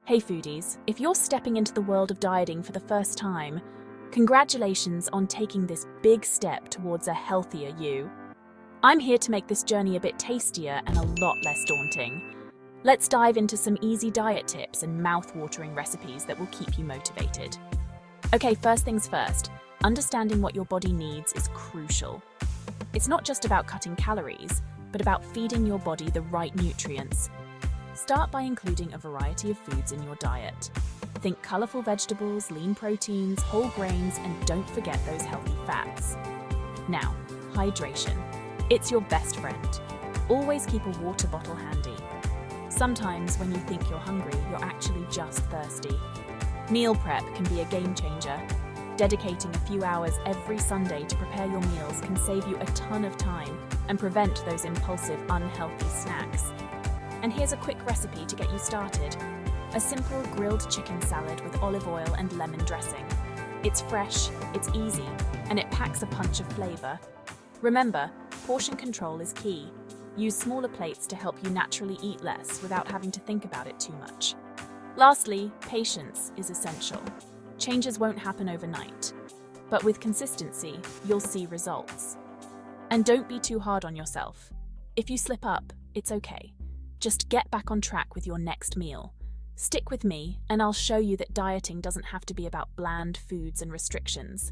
Hey foodies, if you're stepping into the world of dieting for the first time, congratulations on taking this big step towards a healthier you. I'm here to make this journey a bit tastier and a lot less daunting. Let's dive into some easy diet tips and mouth-watering recipes that will keep you motivated. Okay, first things first, understanding what your body needs is crucial. It's not just about cutting calories, but about feeding your body the right nutrients. Start by including a variety of foods in your diet. Think colorful vegetables, lean proteins, whole grains, and don't forget those healthy fats. Now, hydration. It's your best friend. Always keep a water bottle handy. Sometimes when you think you're hungry, you're actually just thirsty. Meal prep can be a game changer. Dedicating a few hours every Sunday to prepare your meals can save you a ton of time and prevent those impulsive, unhealthy snacks. And here's a quick recipe to get you started. A simple grilled chicken salad with olive oil and lemon dressing. It's fresh, it's easy, and it packs a punch of flavor. Remember, portion control is key. Use smaller plates to help you naturally eat less without having to think about it too much. Lastly, patience is essential. Changes won't happen overnight, but with consistency, you'll see results. And don't be too hard on yourself. If you slip up, it's okay. Just get back on track with your next meal. Stick with me, and I'll show you that dieting doesn't have to be about bland foods and restrictions.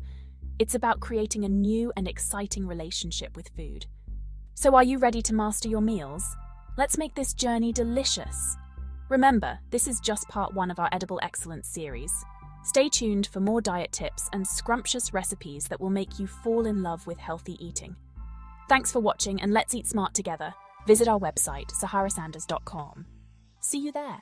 It's about creating a new and exciting relationship with food. So are you ready to master your meals? Let's make this journey delicious. Remember, this is just part 1 of our Edible Excellence series. Stay tuned for more diet tips and scrumptious recipes that will make you fall in love with healthy eating. Thanks for watching, and let's eat smart together. Visit our website, saharasanders.com. See you there.